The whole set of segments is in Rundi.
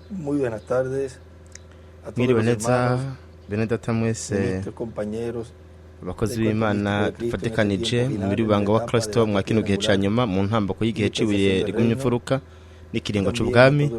Muy buenas tardes a todos Mwiriwe los neza hermanos, bene data mwese ministros, compañeros, abakozi b'Imana dufatekanije mu biribanga wa Kristo mwa kino gihe ca nyuma mu ntambako y'igihe cibuye rigumye imfuruka n'ikiringo c'ubwami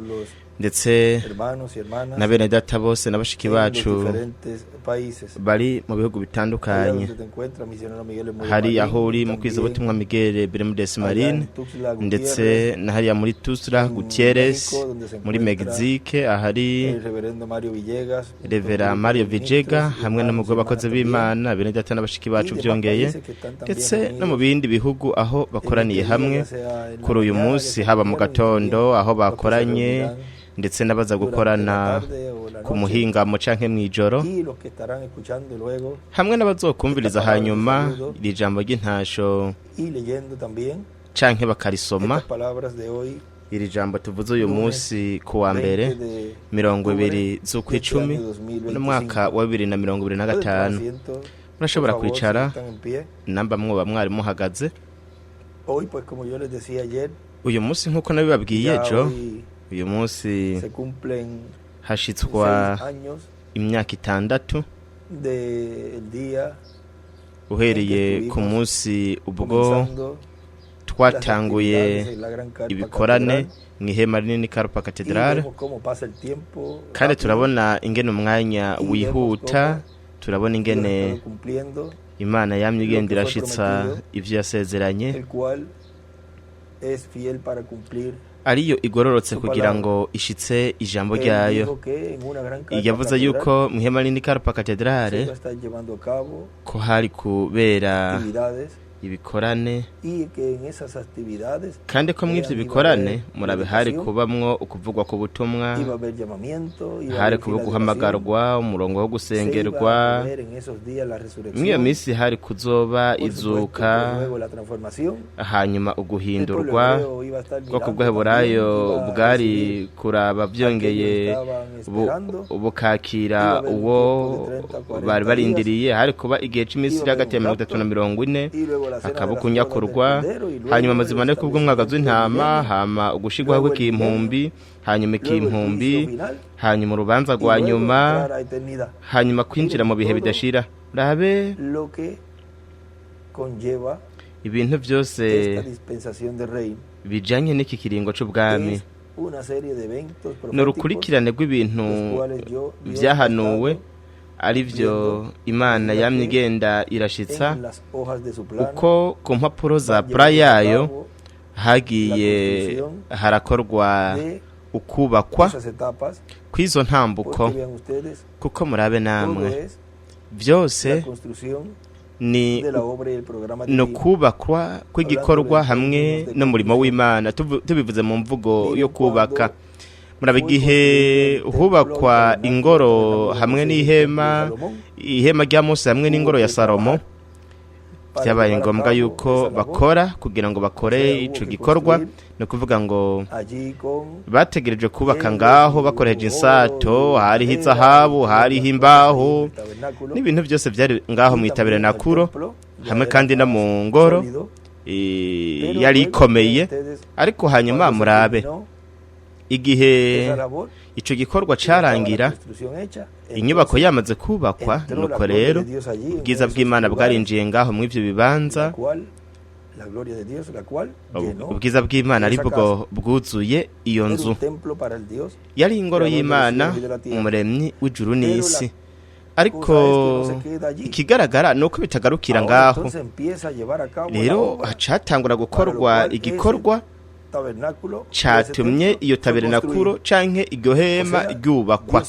ndetse hermanos y hermanas na bene data bose n'abashiki en los bacu diferentes países. bari mu bihugu Allá bitandukanye. donde te encuentras, misionero Miguel Mude Hari Marín, aho uri mu también kwiza ubutumwa Miguel Bermúdez allá Marín en Tuxtla ndetse Gutiérrez, na hariya muri Tuxtla en Gutiérrez México, donde se muri encuentra Mexique ahari el reverendo Mario Villegas, Revera nuestro Mario grupo de Vijega ministros y hamwe hermanos y n'umugore w'abakozi hermanas b'Imana bene data n'abashiki bacu también, y byongeye demás países que están también ndetse no mu unidos bindi bihugu aho en bakoraniye este hamwe día, ya sea en la kuri uyu mañana, munsi que se haba mu reunieron, y gatondo también aho los que se bakoranye reunirán ndetse n'abaza durante gukorana la tarde o la ku noche, muhingamo canke mw'ijoro y los que estarán escuchando luego hamwe n'abazokumviriza esta palabra de hanyuma saludo iri jambo ry'intasho y leyendo también canke bakarisoma. estas palabras de hoy, Iri jambo tuvuze uyu lunes munsi ku wa mbere 20 de 20 de este z'ukwicumi año 2025. n'umwaka wa 2025. Pueden tomar asiento, Murashobora por favor, si kwicara están en pie. namba mwoba mwari muhagaze. Hoy, pues como yo les decía ayer, Uyu munsi nk'uko nabibabwiye ya ejo, hoy uyu munsi se cumplen hashitswa 6 años imyaka 6 del día uhereye ku munsi ubwo comenzando twatanguye las actividades en la gran carpa ibikorane catedral, mu ihema rinini Carpa y Cathedral, vemos cómo pasa el tiempo kandi rápido, turabona ingene umwanya y wihuta, vemos turabona Dios ha ingene estado cumpliendo, Imana yamye igenda lo que fue irashitsa prometido, ivyo yasezeranye, el cual es fiel para cumplir. ariyo igororotse Su kugira palabra. ngo ishitse ijambo Él ryayo. dijo que en una gran carpa Yavuze catedral yuko mu ihema rinini Carpa se Cathedral iba a estar llevando a cabo ko hari kubera actividades, ibikorane, y que en esas actividades kandi ko mw'ivyo bikorane murabe hari kubamwo ukuvugwa ku butumwa, iba a haber llamamiento, iba a hari haber kuba filas de guhamagarwa, umurongo wo oración, se gusengerwa. iba a ver en esos días la resurrección, Mw'iyo minsi hari kuzoba por supuesto, izuka, pero luego la transformación. hanyuma El pueblo uguhindurwa hebreo iba a estar bwoko mirando bw'Eheburayo también, iba a bwari recibir kuraba byongeye aquellos que estaban esperando, bukakira iba a haber un uwo tiempo de 30, 40 bari barindiriye, hari kuba igihe c'imisi iba iri a haber hagati ya un 30 na 40 y luego la cena de hakaba las ukunyakurwa, bodas del Cordero, y luego hanyuma el amazima ane kubw'umwagazi w'intama, establecimiento del hama ugushirwaho luego el kw'impumbi, hanyuma luego el ikimpumbi, juicio final, hanyuma urubanza y rwa luego nyuma, entrar a eternidad. hanyuma kwinjira mu bihe bidashira. Rabe Lo que conlleva ibintu byose esta dispensación de reino bijanye n'iki kiringo c'ubwami, es una serie de eventos ni proféticos, urukurikirane rw'ibintu los cuales Dios vyahanuwe, ha ari vyo Imana yamye igenda estado irashitsa en las hojas de su plano, uko ku mpapuro za van pura llevando a yayo cabo hagiye harakorwa de ukubakwa esas etapas, kw'izo ntambuko. porque vean ustedes, Kuko murabe todo namwe es byose la construcción ni de la obra y el programa no divino. kubakwa kw'igikorwa hamwe n'umurimo w'Imana. Tubivuze mu mvugo yo kubaka, murabe igihe hubakwa ingoro hamwe n'ihema rya Mose hamwe n'ingoro ya Salomo, byabaye ngombwa yuko bakora kugira ngo bakore ico gikorwa, no kuvuga ngo Allí con bategereje kubaka ngaho bakoresheje insato, hariho izahabu, hariho imbaho, n'ibintu byose byari ngaho mu tabernakulo, hamwe kandi no mu ngoro yari ikomeye. Ariko hanyuma murabe igihe ico gikorwa carangira, inyubako yamaze kubakwa, nuko rero ubwiza bw'Imana bwarinjiye ngaho mu ivyo bibanza, ubwiza bw'Imana ari bwo bwuzuye iyo nzu. Yari ingoro y'Imana, umuremyi w'ijuru n'isi. Ariko ikigaragara ni uko bitagarukira ngaho, rero hacatangura gukorwa igikorwa catumye iyo tabernakulo canke iryo hema ryubakwa.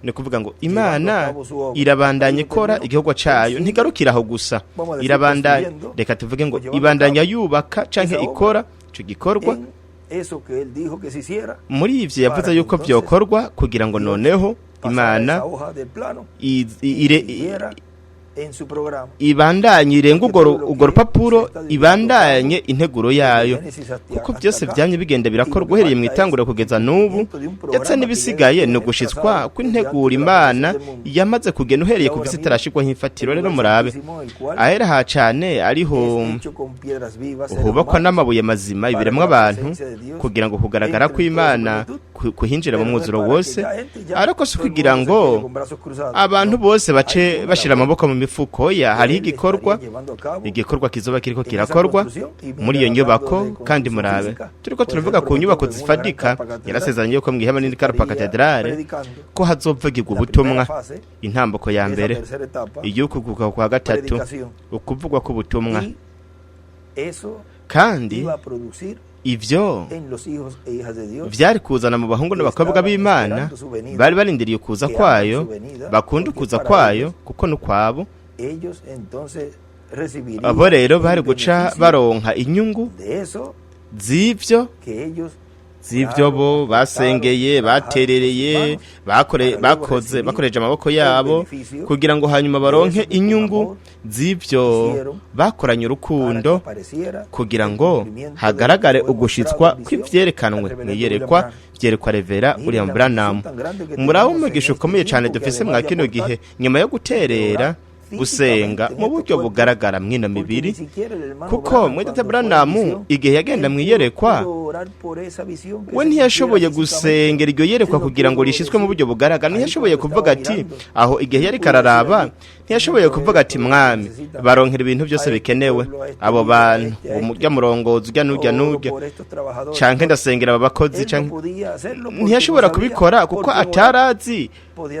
Ni kuvuga ngo Imana irabandanya ikora igikorwa cayo, ntigarukira aho gusa, irabandanya, reka tuvuge ngo ibandanya yubaka canke ikora ico gikorwa. Muri ivyo yavuze yuko vyokorwa kugira ngo noneho Imana ibandanye irenga urwo rupapuro, ibandanye integuro yayo, kuko byose byanye bigenda birakorwa uhereye mu itanguriro kugeza n'ubu, ndetse n'ibisigaye ni ugushitswa kw'integuro Imana yamaze kugena uhereye ku visi itarashirwaho imfatiro. Rero murabe ahera ha cane ariho hubakwa n'amabuye mazima, ibiremwa abantu, kugira ngo kugaragara kw'Imana kuhinjira mu mwuzuro wose ariko si kugira ngo abantu bose bace bashira amaboko mu mifuko ya hari igikorwa kizoba kiriko kirakorwa muri iyo nyubako kandi murabe turiko turavuga ku nyubako zifadika yarasezeranye yuko mu ihema n'indikaro katedrale ko hazovugirwa ubutumwa intamboko ya mbere iyukuguka kwa gatatu ukuvugwa ku butumwa kandi ivyo vyari kuzana mu bahungu n'abakobwa b'Imana bari barindiriye kuza kwayo bakunda kuza kwayo kuko nukwabo abo rero bari guca baronka inyungu z'ivyo bo basengeye baterereye bakoreje amaboko yabo kugira ngo hanyuma baronke inyungu z'ivyo bakoranye urukundo kugira ngo hagaragare ugushitswa kw'ivyerekanwe mwiyerekwa vyerekwa revera uri mu Branham muraho umugisha ukomeye cyane dufise mwa kino gihe nyuma yo guterera gusenga mu buryo bugaragara mwino mibiri kuko mwita Branham igihe yagenda mwiyerekwa we ntiyashoboye gusengera iryo yerekwa kugira ngo rishitswe mu buryo bugaragara ntiyashoboye kuvuga ati aho igihe yari kararaba ntiyashoboye kuvuga ati mwami baronkera ibintu byose bikenewe abo bantu umurya murongozi ujya n'ujya canke ndasengera abakozi canke ntiyashobora kubikora kuko atarazi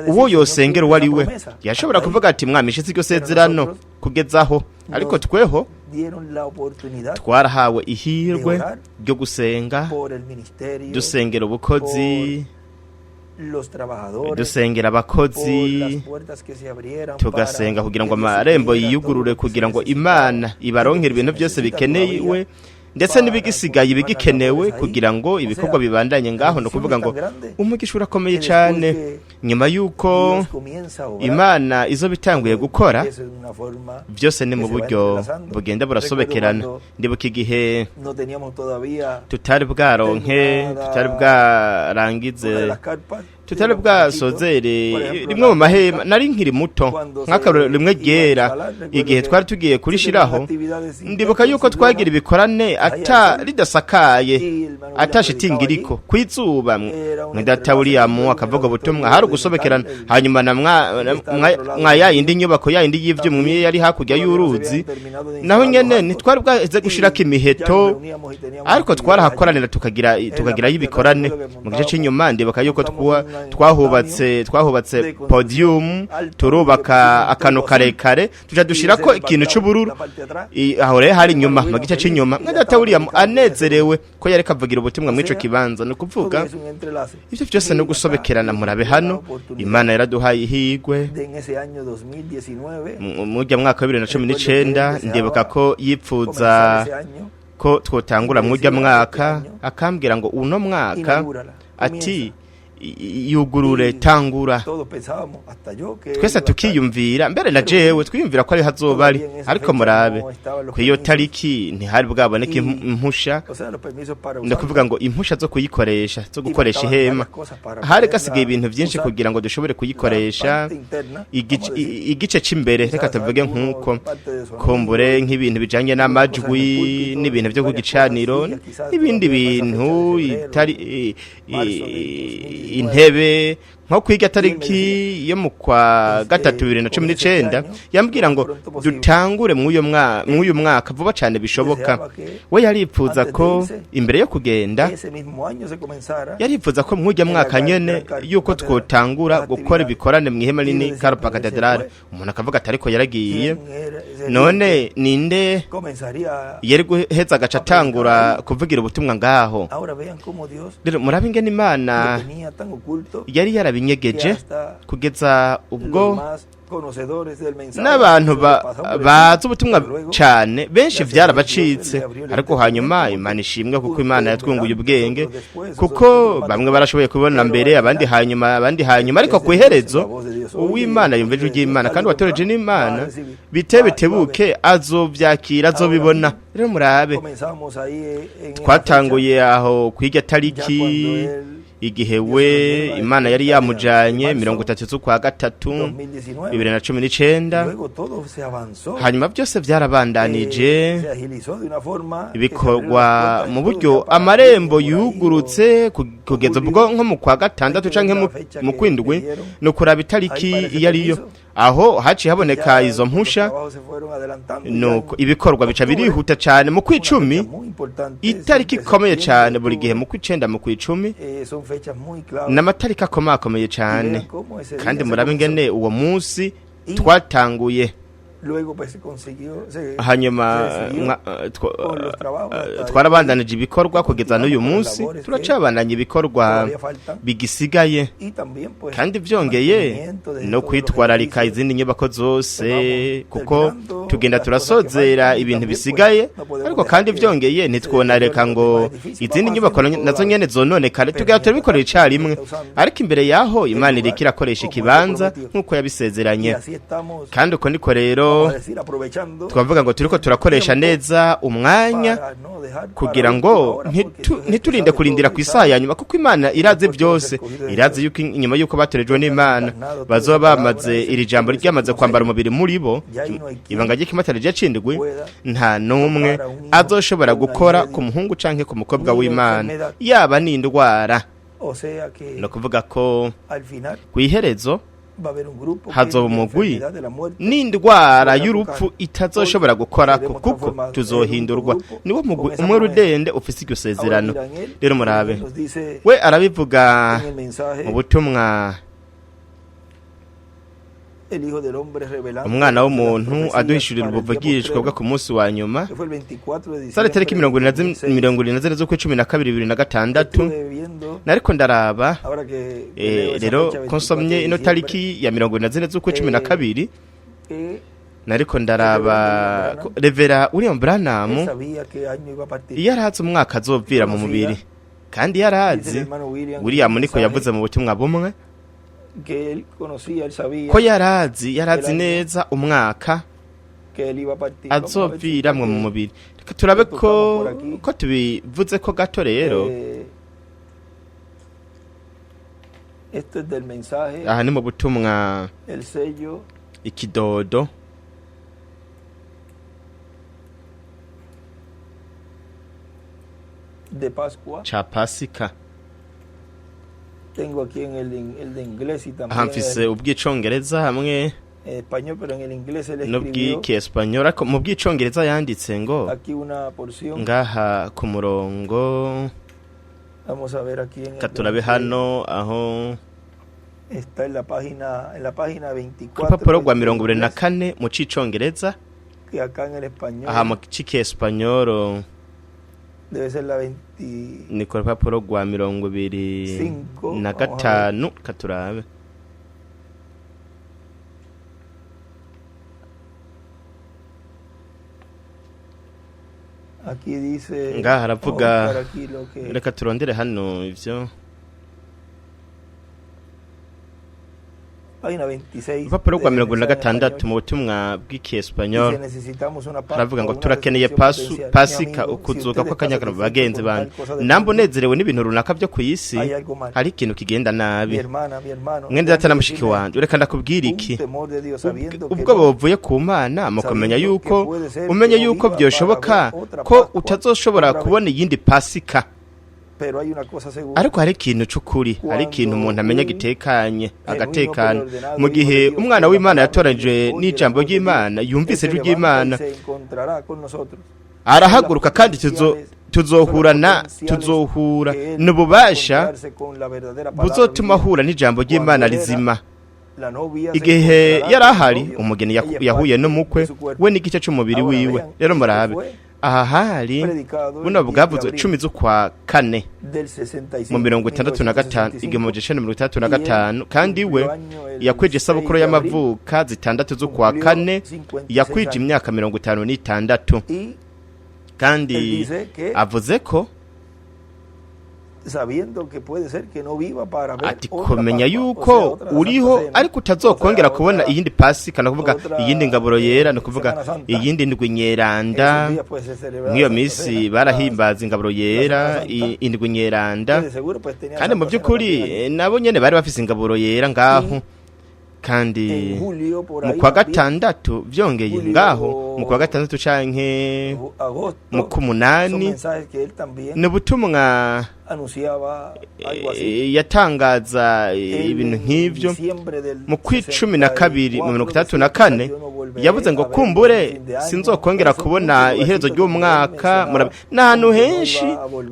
uwo yosengera uwo ari we yashobora kuvuga ati mwami ishitse iryo sezerano kugezaho ariko tweho twarahawe ihirwe ryo gusenga dusengera ubukozi dusengera abakozi tugasenga kugira ngo amarembo yiyugurure kugira ngo Imana ibaronkere ibintu byose bikenewe ndetse n'ibigisigaye bigikenewe kugira ngo ibikorwa bibandanye ngaho no kuvuga ngo umugisha urakomeye cyane nyuma yuko Imana izo bitanguye gukora byose ni mu buryo bugenda burasobekerana ndibuka igihe tutari bwaronke tutari bwarangize tutari bwasozere rimwe mu mahema nari nkiri muto nk'akarorero rimwe ryera igihe twari tugiye kurishiraho ndibuka yuko twagira ibikorane ridasakaye shitingi iriko kwizuba mwidata William akavuga butumwa hari ugusobekerana hanyuma na mwa yindi nyubako yindi y'ivyuma yari hakurya y'uruzi naho nyene ntitwari bwaze gushiraka imiheto ariko twarahakoranira tukagira yibikorane mu gice cy'inyuma ndibuka yuko twahubatse podium turubaka akano karekare tuja dushirako ikintu c'ubururu aho rero hari inyuma mu gice cy'inyuma mwidata William anezerewe ko yareka avugira ubutumwa mwico kibanza no kuvuga ivyo byose no gusobekerana murabe hano Imana yaraduhaye ihigwe mu mwaka wa 2019 ndibuka ko yipfuza ko twotangura mu mwaka akambwira ngo uno mwaka ati yugurure tangura twese tukiyumvira mbere na jewe twiyumvira ko ari hazobari ariko murabe ku iyo tariki ntihari bwaboneke impusha ndakuvuga ngo impusha zo kuyikoresha zo gukoresha ihema hari gasigaye ibintu byinshi kugira ngo dushobore kuyikoresha igice c'imbere reka tuvuge nkuko kombure nk'ibintu bijanye n'amajwi n'ibintu byo kugicaniro n'ibindi bintu intebe nko kwiga tariki yo mu kwa gatatu 2019 yambwira ngo dutangure mw'uyu mwaka vuba cyane bishoboka we yaripfuza ko imbere yo kugenda yaripfuza ko mw'uyu mwaka nyene yuko twotangura gukora ibikorane mu ihema nini Karupa Cathedral umuntu akavuga ati ariko yaragiye none ninde yari guheza agacatangura kuvugira ubutumwa ngaho rero murabe ingene Imana yari yarabinyegeje kugeza ubwo n'abantu bazi ubutumwa cyane benshi vyarabacitse ariko hanyuma Imana ishimwe kuko Imana yatwunguye ubwenge kuko bamwe barashoboye kubona mbere abandi hanyuma ariko ku iherezo uw'Imana yumveje ry'Imana kandi watoreje n'Imana bitebuke azovyakira azobibona rero murabe twatanguye aho kwiga tariki igihe we Imana yari yamujanye 30 z'ukwa gatatu 2019 hanyuma byose byarabandanije ibikorwa mu buryo amarembo yugurutse kugeza ubwo nko mu kwa gatandatu canke mu kwindwi no kuraba itariki iyariyo aho haci haboneka izo mpusha nuko ibikorwa bica birihuta cyane mu kwicumi itariki ikomeye cyane buri gihe mu kwicenda mu kwicumi n'amatariki akomeye cyane kandi murabe ingene uwo munsi twatanguye hanyuma twarabandanije ibikorwa kugeza n'uyu munsi turacabandanya ibikorwa bigisigaye kandi byongeye no kwitwararika izindi nyubako zose kuko tugenda turasozera ibintu bisigaye ariko kandi byongeye ntitwonareka ngo izindi nyubako nazo nyene zononekare tugenda turabikorera icarimwe ariko imbere yaho Imana iriko irakoresha ikibanza nk'uko yabisezeranye kandi uko niko rero twavuga ngo turiko turakoresha neza umwanya kugira ngo ntiturinde kurindira ku isaha ya nyuma kuko Imana irazi byose irazi yuko inyuma yuko batorejwe n'Imana bazoba bamaze iri jambo ryamaze kwambara umubiri muri bo ibanga ry'ikimatari ryacindwe nta numwe azoshobora gukora ku muhungu canke ku mukobwa w'Imana yaba n'indwara no kuvuga ko kwiherezo hazoba umugwi n'indwara y'urupfu itazoshobora gukora kuko tuzohindurwa niwo mugwi umwe rudende ufise iryo sezerano rero murabe we arabivuga mu butumwa umwana w'umuntu aduhishurira ubuvugishwa bwo ku munsi wa nyuma sare tariki 20 z'ukwezi 12 2026 nariko ndaraba rero konsomye ino tariki ya 20 z'ukwezi 12 nariko ndaraba Revera William Branham yarahatse umwaka azovira mu mubiri kandi yarazi William niko yavuze mu butumwa bumwe ko yarazi neza umwaka azoviramwe mu mubiri reka turabe ko tubivuze ko gato rero aha ni mu butumwa ikidodo cha Pasika tengo aquí en el de inglés y también hamfise ubwicongereza hamwe español pero en el inglés él escribió español ariko mu bwicongereza yanditse ngo aquí una porción ngaha ku murongo vamos a ver aquí en katurabe hano aho está en la página 24 papuro gwa 24 mu cicongereza que acá en el español aha mu cike español debe ser la 20 ni ku rupapuro rwa 25 katurabe aquí dice ngaha haravuga reka turondere hano ivyo página 26 rupapuro rwa 26 mu butumwa bw'Ikiespanyol haravuga ngo turakeneye pasika ukuzuka kw'akanyagano bagenzi bandi nambo nezerewe n'ibintu runaka byo kuyisi hari ikintu kigenda nabi mwende data na mushiki wanje ureka ndakubwira iki ubwo bovuye ku Mana mukomenya yuko umenye yuko byoshoboka ko utazoshobora kubona iyindi pasika ariko hari ikintu cy'ukuri hari ikintu umuntu amenya gitekanye agatekana mu gihe umwana w'Imana yatoranijwe n'ijambo ry'Imana yumvise ijwi ry'Imana arahaguruka kandi tuzohura n'ububasha buzotuma ahura n'ijambo ry'Imana rizima igihe yarahari umugeni yahuye n'umukwe we n'igice cy'umubiri wiwe rero murabe aha hari buno bwavuzwe 10 z'ukwa kane mu 65 igimoje 65 kandi we yakwije isabukuru y'amavuka zitandatu z'ukwa kane yakwije imyaka 56 kandi avuze ko ati kumenya yuko uriho ariko utazokongera kubona iyindi pasika no kuvuga iyindi ngaburo yera no kuvuga iyindi ndwi nyeranda nk'iyo minsi barahimbaza ingaburo yera indwi nyeranda kandi mu by'ukuri nabo nyene bari bafise ingaburo yera ngaho kandi mu kwa gatandatu byongeye ngaho mu kwa gatandatu canke mu kumunani n'ubutumwa yatangaza ibintu nk'ivyo mu kw'icumi na kabiri mu 34 yavuze ngo kumbure sinzokongera kubona iherezo ry'umwaka n'ahantu henshi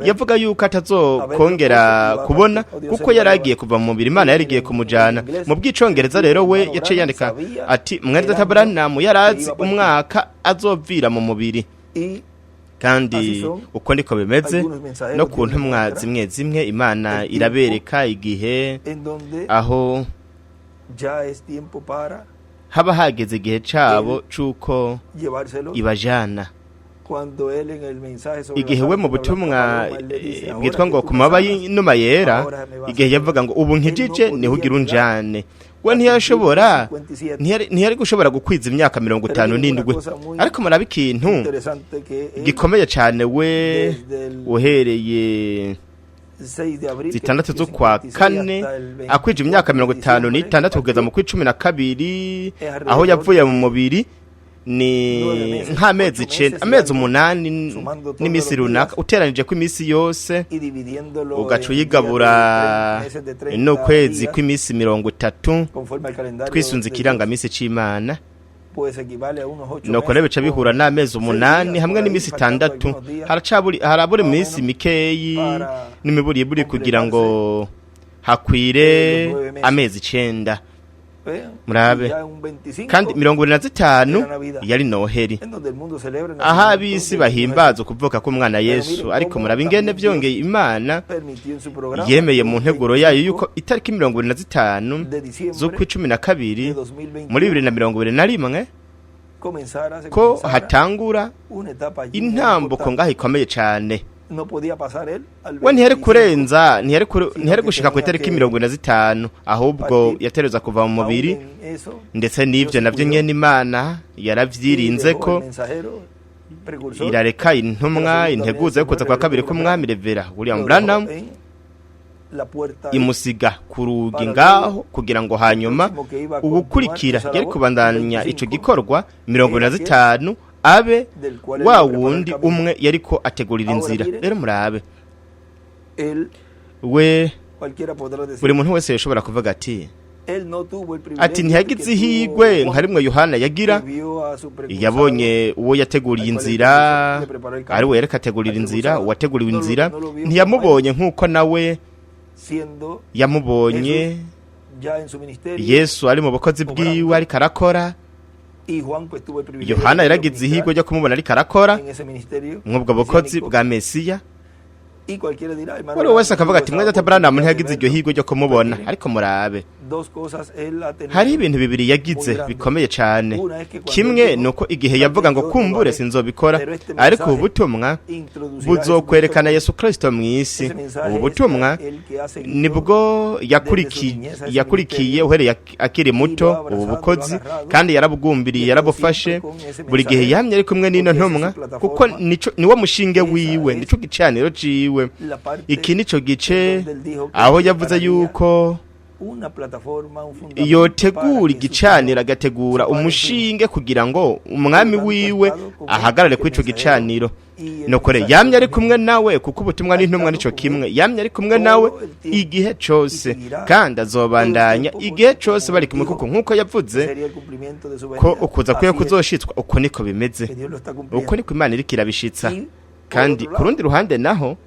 yavuga yuko atazokongera kubona kuko yaragiye kuva mu mubiri Imana yarigiye kumujana mu bw'icongereza rero we yaciye yandika ati mwene data Branham yarazi umwaka azovira mu mubiri kandi uko niko bimeze no ku ntumwa zimwe zimwe Imana irabereka igihe aho haba hageze igihe cabo cuko ibajana igihe we mu butumwa bwitwa ngo ku mababa y'inuma yera igihe yavuga ngo ubu nkijije niho ugira unjane we ntiyari gushobora gukwiza imyaka 57 ariko murabe ikintu gikomeye cyane we uhereye 6 z'ukwa kane akwije imyaka 56 kugeza mu kw'icumi aho yavuye mu mubiri ni nk'amezi 9 amezi 8 n'imisi runaka uteranije ko imisi yose ugaca uyigabura no kwezi kw'imisi 30 twisunze ikirangamisi c'Imana nuko rero bica bihura n'amezi 8 hamwe n'imisi 6 harabura imisi mikeyi n'imiburi kugira ngo hakwire amezi 9 murabe kandi 25 yari noheri aha abisi bahimbaza kuvuka k'umwana Yesu ariko murabe ingene byongeye Imana yemeye mu nteguro yayo yuko itariki 25 zo kw'icumi na kabiri muri 2021 ko hatangura intambuko ngaho ikomeye cyane we ntiyari kurenza ntiyari gushika ku itariki 25 ahubwo yatereza kuva mu mubiri ndetse n'ivyo navyo nyene Imana yaravyirinze ko irareka intumwa integuza yo kuza kwa kabiri k'umwami Revera William Branham imusiga ku rugi ngaho kugira ngo hanyuma ugukurikira yari kubandanya ico gikorwa 25 abe wa wundi umwe yariko ategurira inzira rero murabe we buri muntu wese yashobora kuvuga ati ntiyagize ihigwe nka rimwe Yohana yagira yabonye uwo yateguriye inzira ari we yereka ategurira inzira uwateguriwe inzira ntiyamubonye nk'uko nawe yamubonye Yesu ari mu bakozi bwiwe ariko arakora Yohana yaragize ihigwe ryo kumubona ariko arakora mw'ubwo bukozi bwa Mesiya wari wese akavuga ati mwene data Branham ntiyagize iryo higwe ryo kumubona ariko murabe hari ibintu bibiri yagize bikomeye cyane kimwe nuko igihe yavuga ngo kumbure sinzobikora ariko ubutumwa buzokwerekana Yesu Kristo mw'isi ubu butumwa nibwo yakurikiye uhereye akiri muto ubu bukozi kandi yarabugumbiliye yarabufashe buri gihe yamye ari kumwe n'ino ntumwa kuko niwo mushinge wiwe nico gicaniro ciwe iki nico gice aho yavuze yuko yotegura igicaniro agategura umushinge kugira ngo umwami wiwe ahagarare kuri ico gicaniro nokore yamye ari kumwe nawe kuko ubutumwa n'intumwa nico kimwe yamye ari kumwe nawe igihe cose kandi azobandanya igihe cose bari kumwe kuko nkuko yavuze ko ukuza kwiye kuzoshitswa uko niko bimeze uko niko Imana iriko irabishitsa kandi ku rundi ruhande naho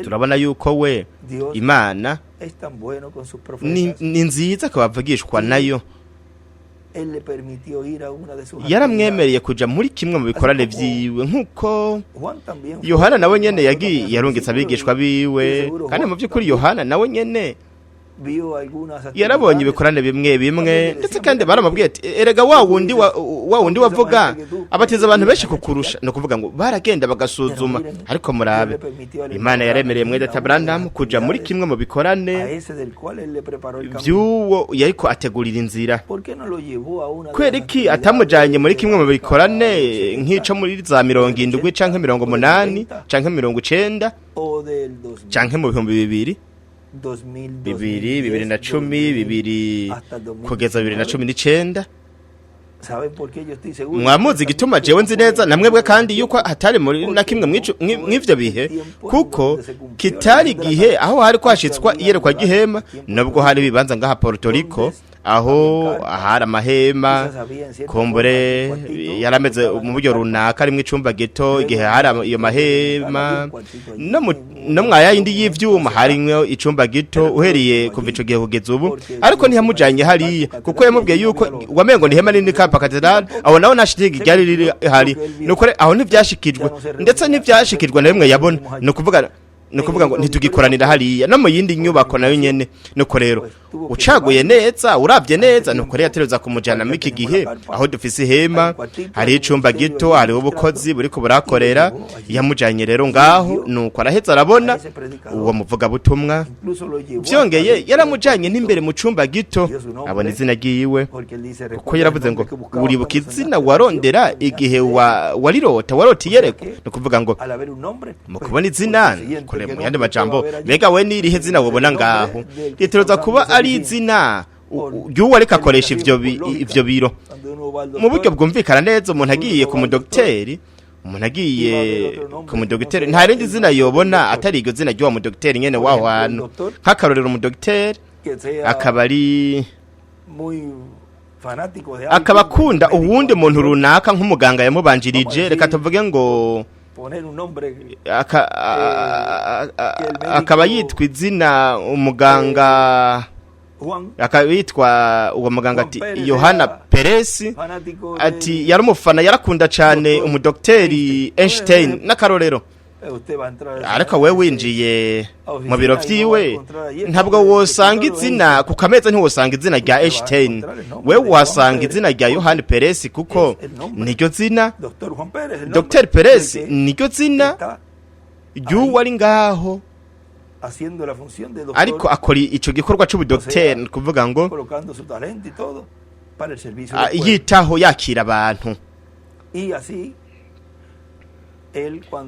turabona yuko we Imana ni nziza akabavugishwa nayo yaramwemereye kuja muri kimwe mu bikorane vyiwe nkuko Yohana nawe nyene yagiye yarungitse abigishwa biwe kandi mu by'ukuri Yohana nawe nyene yarabonye ibikorane bimwe bimwe ndetse kandi baramubwiye ati erega wa wundi wavuga abatiza abantu benshi kukurusha no kuvuga ngo baragenda bagasuzuma ariko murabe Imana yaremereye mwede Abraham kuja muri kimwe mu bikorane by'uwo yariko ategurira inzira kwereki atamujanye muri kimwe mu bikorane nk'ico muri za 70 canke 80 canke 90 canke mu 2000 2010 kugeza 2019 mwamuzi gituma jewe nzi neza namwebwe kandi yuko hatari muri na kimwe mw'ivyo bihe kuko kitari gihe aho hari kwashitswa iyerekwa gihema nabwo hari bibanza ngaha Puerto Rico aho ahari amahema kumbure yarameze mu buryo runaka rimwe icumba gito igihe hari iyo mahema no mwaya yindi y'ivyuma harimwe icumba gito uheriye kuva ico gihe kugeza ubu ariko ntihamujanye hariya kuko yamubwiye yuko wamengo ni hema nini ka katedral aho naho nashitigi ryari riri hari nukore aho ntivyashikijwe ndetse ntivyashikirwa na rimwe yabona no kuvuga ngo ntitugikoranira hariya no mu yindi nyubako nayo nyene nuko rero ucaguye neza uravye neza nuko rero yatereza kumujana miki gihe aho dufise ihema hari icumba gito hari ubukozi buriko burakorera yamujanye rero ngaho nuko araheza arabona uwo muvuga butumwa byongeye yaramujanye n'imbere mu cumba gito abona izina giyiwe kuko yaravuze ngo uribuka izina warondera igihe warota yereko no kuvuga ngo mu kubona izina mu yandi majambo mbega we nirihe zina wabona ngaho yiteroza kuba ari izina ry'uwo ariko akoresha ivyo biro mu buryo bwumvikana neza umuntu agiye ku mudokiteri nta rindi zina yobona atari iryo zina ry'uwo mudokiteri nyene waho hantu nk'akarorero umudokiteri akaba akunda uwundi muntu runaka nk'umuganga yamubanjirije reka tuvuge ngo akaba yitwa izina umuganga akaba yitwa uwo muganga ati Yohana Pérez ati yari umufana yarakunda cyane umudokteri Einstein n'akarorero ariko we winjiye mu biro vyiwe ntabwo wosanga izina ku kameza ntiwosanga izina rya Einstein we wasanga izina rya Yohana Pérez kuko niryo zina Dr. Pérez niryo zina ry'uwo ari ngaho ariko akora ico gikorwa c'ubudokiteri kuvuga ngo yitaho yakira abantu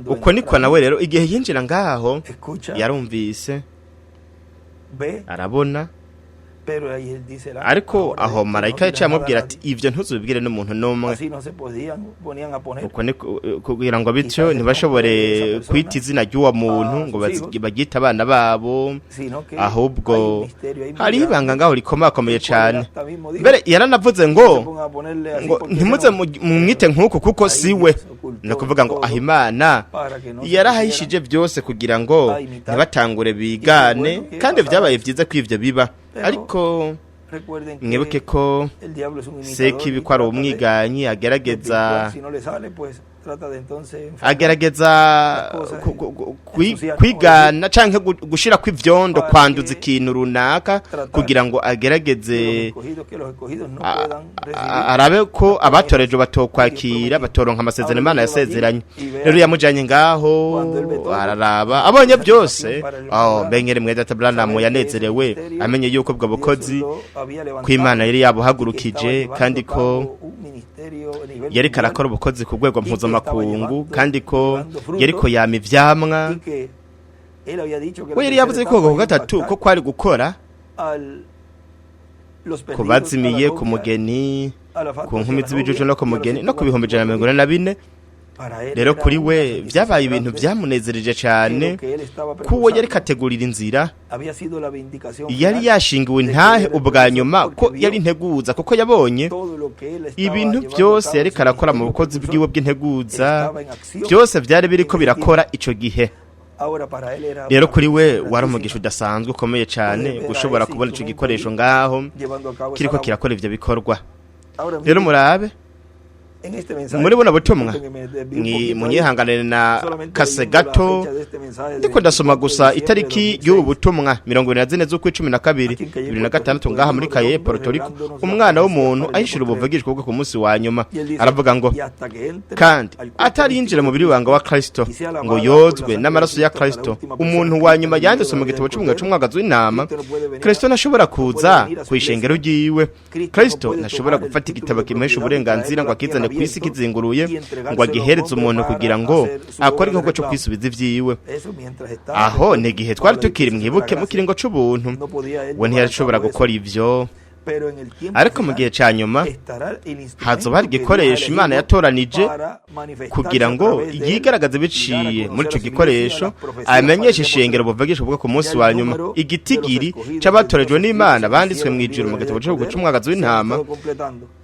uko niko nawe rero igihe yinjira ngaho yarumvise arabona ariko aho marayika yaciye amubwira ati ivyo ntuzubwire n'umuntu n'umwe uko kugira ngo bityo ntibashobore kwita izina ry'uwo muntu ngo bagite abana babo ahubwo hari ibanga ngaho rikomakomeye cyane mbere yaranavuze ngo ntimuze mumwite nk'uko kuko siwe no kuvuga ngo Imana yarahishije byose kugira ngo ntibatangure bigane kandi vyabaye vyiza kw'ivyo biba ariko mwibuke ko sekibi ko ari umwiganyi agerageza kwigana canke gushira kw'ivyondo kwanduza ikintu runaka kugira ngo agerageze arabe ko abatoreje batokwakira batoronka amasezerano Imana yasezeranye rero yamujanye ngaho araraba abonye byose benyere mwede Abraham yanezerewe amenye yuko bwo bukozi kw'Imana yari yabuhagurukije kandi ko yari karakora ubukozi ku rwego mpuzamakungu kandi ko yari ko yama ivyamwa we yari yavuze ko gatatu ko kwari gukora kubazimiye ku mugeni ku nkumi z'ibijuju no ku mugeni no ku bihumbi 144 rero kuri we vyabaye ibintu vyamunezereje cyane kuwo yari kategurira inzira yari yashingiwe ntahe ubwa nyuma ko yari integuza kuko yabonye ibintu byose yari karakora mu bukozi bwiwe bw'integuza byose byari biriko birakora ico gihe rero kuri we wari umugisha udasanzwe ukomeye cyane gushobora kubona ico gikoresho ngaho kiriko kirakora ivyo bikorwa rero murabe muri buno butumwa munyihanganire na kase gato ndiko ndasoma gusa itariki y'ubu butumwa 24 z'ukwicumi na kabiri 2006 ngaha muri Cayey Puerto Rico umwana w'umuntu ahishura ubuvugishwa bwo ku munsi wa nyuma aravuga ngo kandi atarinjira mu biri wanga wa Kristo ngo yozwe n'amaraso ya Kristo umuntu wa nyuma yanditse mu gitabo cy'umwagazi w'intama Kristo ntashobora kuza kwishengero ryiwe Kristo ntashobora gufata igitabo kimesha uburenganzira ngo akizane kwisi kizinguruye ngo agihereze umuntu kugira ngo akore igikorwa cyo kwisubiza ivyiwe aho ne gihe twari tukiri mwibuke mu kiringo c'ubuntu we ntiyashobora gukora ivyo ariko mu gihe ca nyuma hazoba hari igikoresho Imana yatoranije kugira ngo yigaragaze biciye muri ico gikoresho amenyeshe ishengero buvugisha bwo ku munsi wa nyuma igitigiri c'abatorejwe n'Imana banditswe mu ijuru mu gitabo c'umwagazi w'intama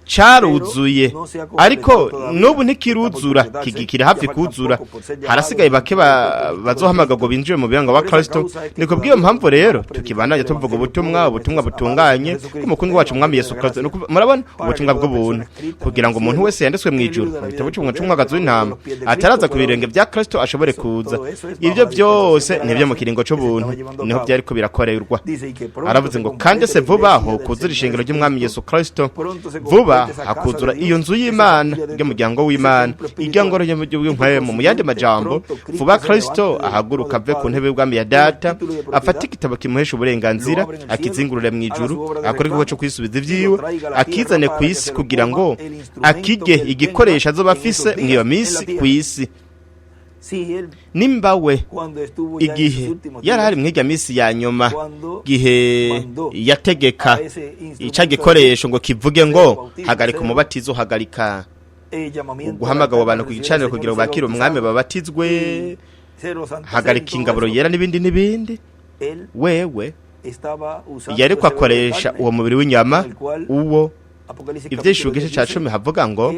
caruzuye ariko nubu ntikiruzura kigikira hafi kuzura harasigaye bake bazohamagagwa binjiye mu biranga wa Kristo niko bwiyo mpamvu rero tukibandanya tuvuga ubutumwa butunganye k'umukungu wacu mwami Yesu Kristo murabona ubutumwa bw'ubuntu kugira ngo umuntu wese yanditswe mu ijuru mu gitabo c'umwagazi w'intama ataraza ku birenge bya Kristo ashobore kuza ibyo byose nibyo mu kiringo c'ubuntu niho byari ko birakorerwa aravuze ngo kandi se vuba ho kuzura ishengero ry'umwami Yesu Kristo vuba hakuzura iyo nzu y'Imana y'umuryango w'Imana igangoro y'umwemu mu yandi majambo vuba Kristo ahaguruka ave ku ntebe y'ubwami ya data afata igitabo kimuhesha uburenganzira akizingurure mu ijuru akora igikorwa cyo kwisubiza ivyiwe akizane ku isi kugira ngo akige igikoresha azoba afise mw'iyo misi ku isi nimba we igihe yarari mw'irya misi ya nyuma gihe yategeka ica gikoresho ngo kivuge ngo hagarika umubatizo hagarika guhamagara abantu ku gicaniro kugira ngo bakire umwami babatizwe hagarika ingaburo yera n'ibindi wewe yari kwakoresha uwo mubiri w'inyama uwo ivyeshu gice ca 10 havuga ngo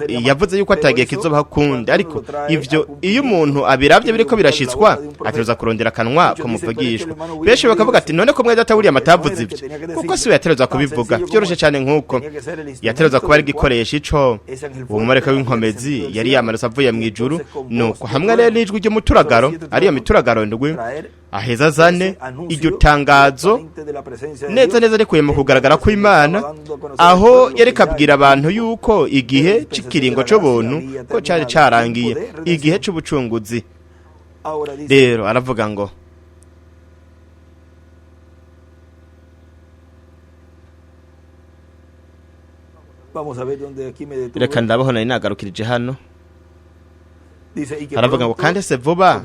yavuze yuko atagiye kizoba kundi ariko ivyo iyo umuntu abiravye biriko birashitswa ateruza kurondera kanwa ko muvugishwa beshe bakavuga ati none ko mwe datawuriye amatavuze ivyo kuko siwe yateruza kubivuga byoroshe cyane nkuko yateruza kuba ari gikoresha ico uwo mumareka w'inkomezi yari yamarasa avuye mu ijuru nuko hamwe rero n'ijwi ry'umuturagaro ariyo mituragaro ndwi aheza zane iryo tangazo neza rikuye mu kugaragara ko Imana aho yerekabwira abantu yuko igihe cikiringo cyo buntu ko cyari carangiye igihe c'ubucunguzi rero aravuga ngo reka ndabaho nari nagarukirije hano aravuga ngo kandi se vuba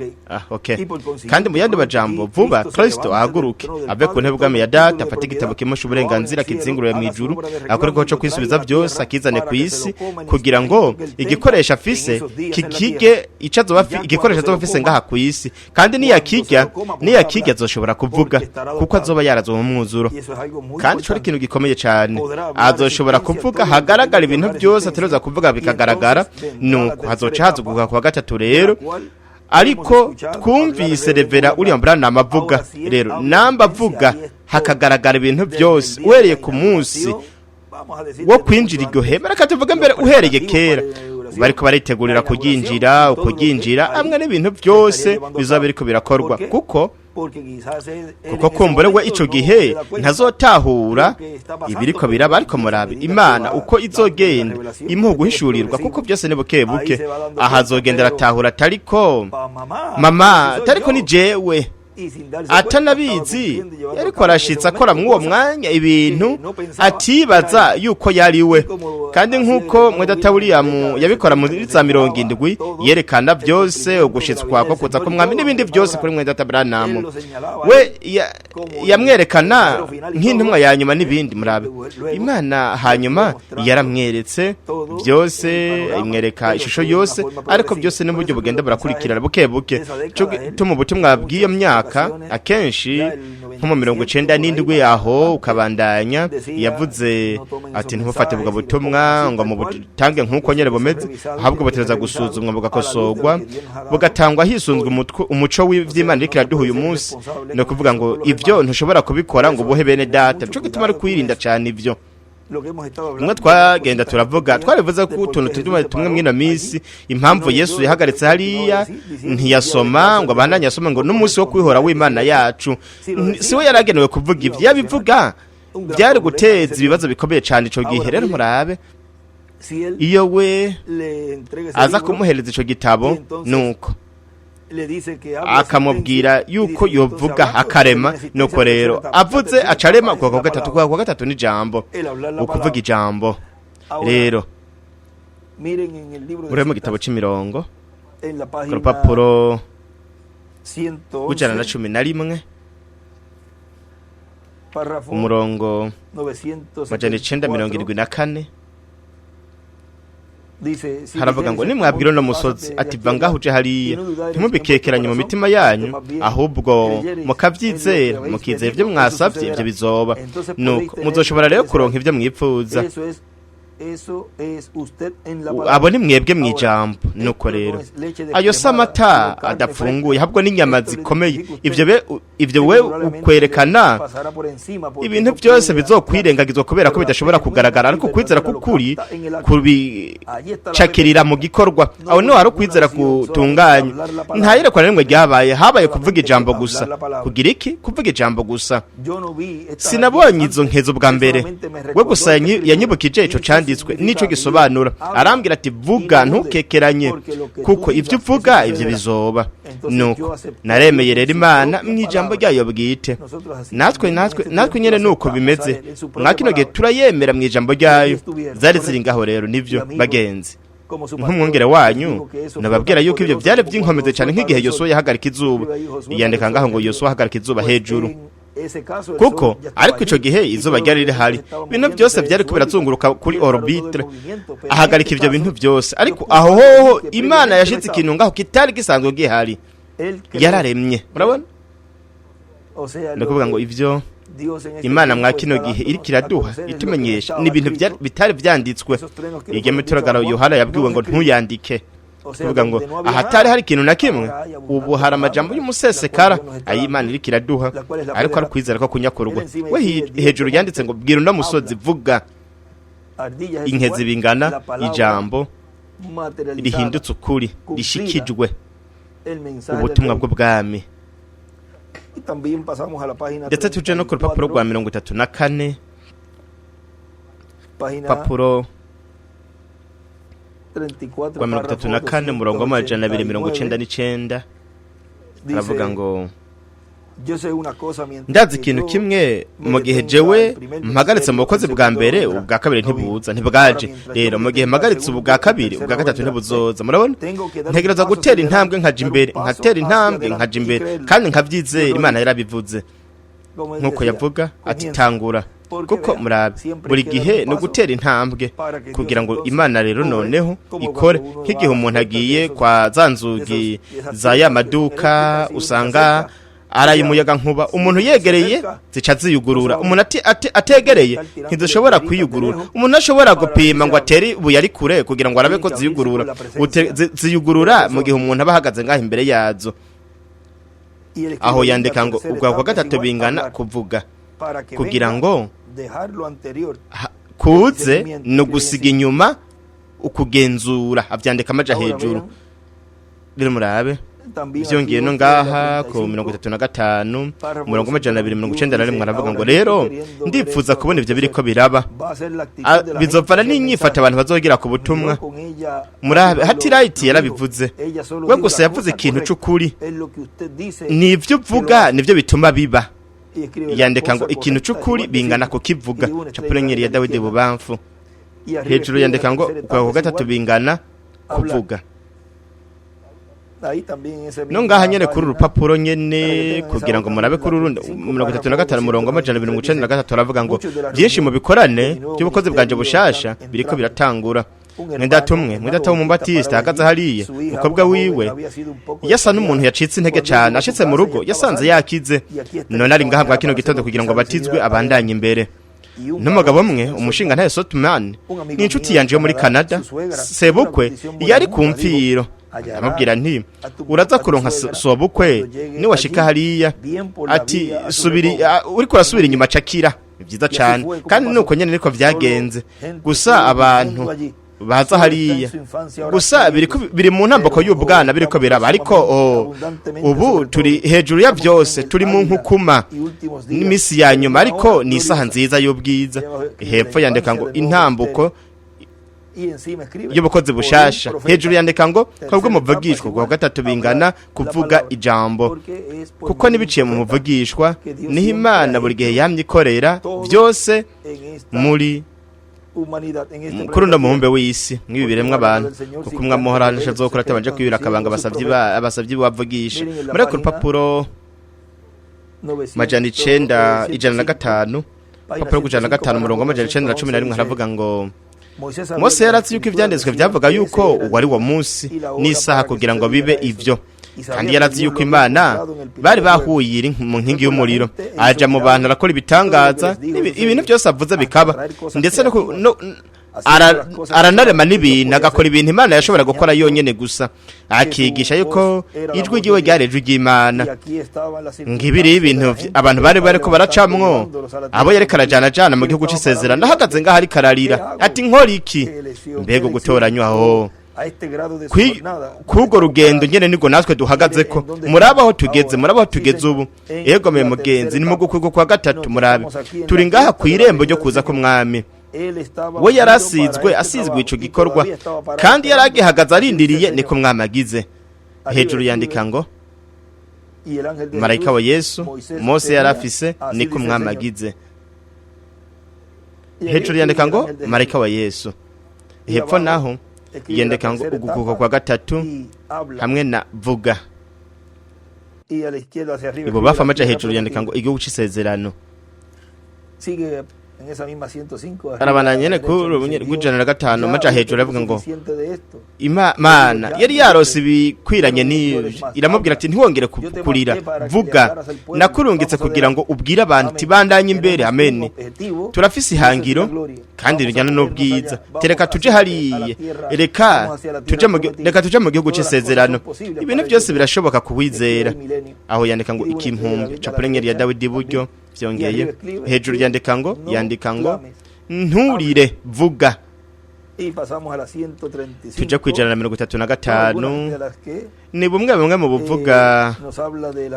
kandi mu yandi majambo vuba Kristo ahaguruke ave ku ntebe bw'ami ya data afata igitabo kimusha uburenganzira kizingurure mu ijuru akoreko cyo kwisubiza byose akizane ku isi kugira ngo igikoresha afise kikige icazo bafi igikoresha azoba afise ngaha ku isi kandi niyakijya azoshobora kuvuga kuko azoba yarazo mu mwuzuro kandi cyo ikintu gikomeye cyane azoshobora kuvuga hagaragara ibintu byose ateruza kuvuga bikagaragara nuko hazoca hazuguka kwa gatatu rero ariko twumvise revera uri ambrana amavuga rero namba avuga hakagaragara ibintu byose uhereye ku munsi wo kwinjira iryo hema reka tuvuga mbere uhereye kera bariko baritegurira kuginjira amwe n'ibintu byose bizaba biriko birakorwa kuko kumbure we ico gihe ntazotahura ibiriko biraba ariko murabe Imana uko izogenda imuha guhishurirwa kuko byose ne buke ahazogendera tahura tariko mama tariko ni jewe atanabizi yariko arashitsa akora mw'uwo mwanya ibintu atibaza yuko yariwe kandi nkuko mwedatawuriyamu yabikora muri za 70 yerekana byose ugushitswa ko kuza ko mwami n'ibindi byose kuri mwedatabranamu we yamwerekana nk'intumwa ya nyuma n'ibindi murabe Imana hanyuma yaramweretse byose imwereka ishusho yose ariko byose n'uburyo bugenda burakurikirana buke cyo tumu butumwa bw'iyo myaka akenshi nko mu 97 yaho ukabandanya yavuze ati ntufate bwa butumwa ngo mu butange nkuko nyere bomeze ahabwo batereza gusuzumwa bugakosogwa bugatangwa hisunzwe umuco w'ivy'Imana rikira duhuye umunsi no kuvuga ngo ivyo ntushobora kubikora ngo buhe bene data cyo gituma ari kwirinda cyane ivyo rimwe twagenda turavuga twarivuze ko utuntu tumwe mw'ino minsi impamvu Yesu yahagaritse hariya ntiyasoma ngo abandanye asoma ngo n'umunsi wo kwihora w'Imana yacu siwe yaragenewe kuvuga ivyo yabivuga byari guteza ibibazo bikomeye cyane ico gihe rero murabe iyo we aza kumuhereza ico gitabo nuko akamubwira yuko yovuga akarema nuko rero avuze acarema kwa gatatu n'ijambo ukuvuga ijambo rero uri mu gitabo c'imirongo ku rupapuro 111 umurongo 974 haravuga ngo nimwabwira no musozi ati vangaho uje hariya ntimubikekeranye mu mitima yanyu ahubwo mukavyizera mukizera ivyo mwasavye ivyo bizoba nuko muzoshobora rero kuronka ivyo mwipfuza abo ni mwebwe mw'ijambo nuko rero ayo samata adapfunguye ahubwo n'inyama zikomeye ivyo we ukwerekana ibintu byose bizokwirengagizwa kubera ko bidashobora kugaragara ariko kwizera kukuri kubicakirira mu gikorwa aho no hari kwizera kutunganya ntayerekwa rimwe ryabaye habaye kuvuga ijambo gusa kugira iki kuvuga ijambo gusa sinabonye izo nkezo bwa mbere we gusa yanyibukije ico candi nico gisobanura arambwira ati vuga ntukekeranye kuko ivyo uvuga ivyo bizoba nuko naremeye rero Imana mw'ijambo ryayo bwite natwe nyene nuko bimeze mwakino gihe turayemera mw'ijambo ryayo zari ziri ngaho rero nivyo bagenzi nk'umwongere wanyu nababwira yuko ivyo byari by'inkomeze cyane nk'igihe Yosuwa yahagarika izuba yandika ngaho ngo Yosuwa ahagarika izuba hejuru kuko ariko ico gihe izuba ryari rihari ibintu byose byari kubirazunguruka kuri orbite ahagarika ivyo bintu byose ariko aho hoho Imana yashitse ikintu ngaho kitari gisanzwe gihari yararemye murabona ndakuvuga ngo ivyo Imana mwakino gihe iri kiraduha itumenyesha ni ibintu bitari vyanditswe igeme turagara Yohana yabwiwe ngo ntuyandike kuvuga ngo ahatari hari ikintu na kimwe ubu hari amajambo y'umusesekara ay'Imana iri kiraduha ariko ari kwizera ko kunyakurwa we hejuru yanditse ngo bwira no musozi vuga inkezi bingana ijambo rihindutse ukuri rishikijwe ubutumwa bw'ubwami ndetse tuje no ku rupapuro rwa 34 papuro kwa 34 murongo wa 299 aravuga ngo ndazi ikintu kimwe mu gihe jewe mpagaritse mu bukozi bwa mbere ubwa kabiri ntibuza ntibwaje rero mu gihe mpagaritse ubwa kabiri ubwa gatatu ntibuzoza murabona ntegereza gutera intambwe nkaja imbere nkatera intambwe nkaja imbere kandi nkavyizera Imana yarabivuze nkuko yavuga ati tangura kuko murabe buri gihe no gutera intambwe kugira ngo Imana rero noneho ikore nk'igihe umuntu agiye kwa zanzugi za ya maduka usanga araye umuyaga nkuba umuntu yegereye zica ziyugurura umuntu ategereye ntidushobora kwiyugurura umuntu ashobora gupima ngo atere ubu yari kure kugira ngo arabe ko ziyugurura ziyugurura mu gihe umuntu abahagaze ngaho imbere yazo aho yandika ngo ubwa kwa gatatu bingana kuvuga kugira ngo kuze no gusiga inyuma ukugenzura avyandika amaja hejuru rero murabe byongeye no ngaha ku 35 umurongo 291 aravuga ngo rero ndipfuza kubona ivyo biriko biraba bizovana n'inyifata abantu bazogira ku butumwa murabe hatiraiti yarabivuze we gusa yavuze ikintu c'ukuri nivyo uvuga nivyo bituma biba yandika ngo ikintu c'ukuri bingana ko kivuga capurenyeri ya Dawidi bubamfu hejuru yandika ngo kwa gatatu bingana kuvuga no ngaha nyene kuri urupapuro nyene kugira ngo murabe kuri urundi 35 murongo 293 aravuga ngo byinshi mu bikorane by'ubukozi bwanje bushasha biriko biratangura mwidata w'umubatista hagaze hariye umukobwa wiwe yasa n'umuntu yacitse intege cyane ashitse mu rugo yasanze yakize none ari ngaha bwa kino gitondo kugira ngo batizwe abandanye imbere n'umugabo umwe umushinga ntaye Sotman ni inshuti yanje yo muri Canada sebukwe yari kumfiro amubwira nti uraza kuronka sobukwe ni washika hariya ati subiri uriko urasubira inyuma cakira byiza cyane kandi nuko nyene niko vyagenze gusa abantu baza hariya gusa biri mu ntambako y'ubwana biriko biraba ariko ubu turi hejuru ya byose turi mu nkukuma n'imisi ya nyuma ariko ni isaha nziza y'ubwiza hepfo yandika ngo intambuko y'ubukozi bushasha hejuru yandika ngo kwabwo muvugishwa kwa gatatu bingana kuvuga ijambo kuko nibiciye mu muvugishwa niho Imana buri gihe yamye ikorera byose muri kuri uno muhumbe w'isi mwibiremwe abantu kuko umwamuhora nashazokora atabanje kwibira akabanga abasavyi bavugisha muri ku rupapuro majana 905 papuro kujana 5 murongo majana 911 haravuga ngo Mose yaratse yuko ivyanditswe byavuga yuko wari wa munsi n'isaha kugira ngo bibe ivyo kandi yaratse yuko Imana bari bahuyira mu nkingi y'umuriro aja mu bantu arakora ibitangaza ibintu byose avuze bikaba ndetse aranarema n'ibintu agakora ibintu Imana yashobora gukora yonyene gusa akigisha yuko ijwi ryiwe ryareje ry'Imana ngibiri ibintu abantu bari ko baracamwo abo yareka arajana mu gihugu c'isezerano ahagaze ngaho ari kararira ati nkora iki mbego gutoranywa aho kugo rugendo nyene nigo natwe duhagaze ko murabaho tugeze ubu yego me mugenzi ni mu gukwego kwa gatatu murabe turi ngaha ku irembo ryo kuza ku mwami we yarasizwe asizwe ico gikorwa kandi yaragihagaze arindiriye niko mwamagize hejuru yandika ngo marayika wa Yesu Mose yarafise niko mwamagize hejuru yandika ngo marayika wa Yesu hepfo naho yandika ngo ugukuko kwa gatatu hamwe na vuga ibo bafamaje hejuru yandika ngo igihugu c'isezerano en esa misma 105 arabana nyene kujana na gatano maca hejuru avuga ngo Imana yari yarose bikwiranye ni iramubwira ati ntiwongere kurira vuga nakurungitse kugira ngo ubwire abantu tibandanye imbere amen turafise ihangiro kandi rijyana n'ubwiza tereka tuje hariye reka tuje mu gihugu c'isezerano ibintu byose birashoboka kuwizera aho yandika ngo ikimpumbi capurenyeri ya Dawidi buryo byongeye hejuru yandika ngo nturire vuga tuje kwijana na 35 ni bumwe mu buvuga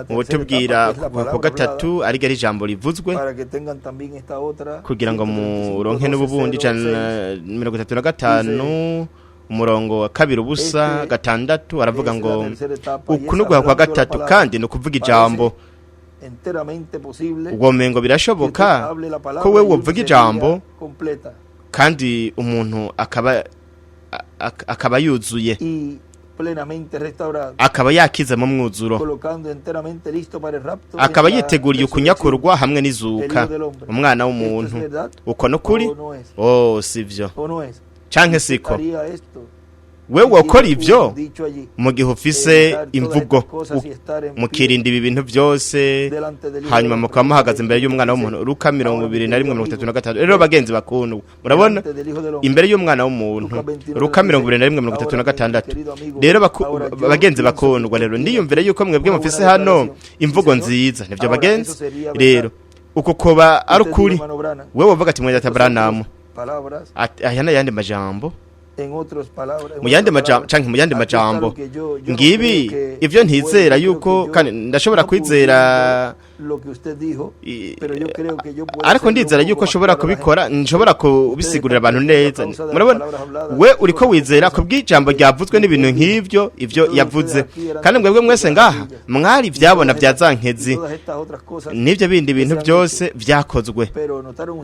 ubutubwira ku gatatu ari gari ijambo rivuzwe kugira ngo muronke n'ububundi 35 umurongo wa 2:6 aravuga ngo ukunuguha kwa gatatu kandi no kuvuga ijambo ubwo mengo birashoboka ko we wovuga ijambo kandi umuntu akaba yuzuye akaba yakize mu mwuzuro akaba yiteguriye kunyakurwa hamwe n'izuka umwana w'umuntu uko no kuri sivyo canke siko we wakora ivyo mu gihe ufise imvugo mukirinda ibi bintu byose hanyuma mukamuhagaze imbere y'umwana w'umuntu Luka 21:33 rero bagenzi bakundwa murabona imbere y'umwana w'umuntu Luka 21:36 rero bagenzi bakundwa rero ndiyumvire yuko mwebwe mufise hano imvugo nziza nivyo bagenzi rero uko koba ari ukuri wewe uvuga ati mwenda tabranamu ayana yandi majambo mu yandi majambo ngibi ivyo ntizera yuko kandi ndashobora kwizera ariko ndizera yuko nshobora kubikora nshobora kubisigurira abantu neza murabona we uriko wizera kubw'ijambo ryavuzwe n'ibintu nk'ivyo ivyo yavuze kandi mwebwe mwese ngaha mwari vyabona byazankezi n'ivyo bindi bintu byose vyakozwe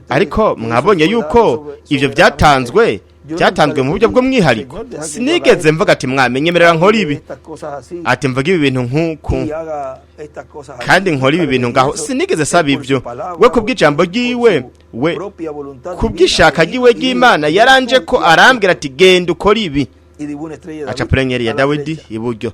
ariko mwabonye yuko ivyo byatanzwe mu buryo bwo mwihariko sinigeze mvuga ati mwamenyemerera nkora ibi ati mvuga ibi bintu nk'uku kandi nkora ibi bintu ngaho sinigeze saba ivyo we kubw'ijambo ryiwe we kubw'ishaka ryiwe ry'Imana yaranje ko arambwira ati genda ukora ibi aca purenyeri ya Dawidi iburyo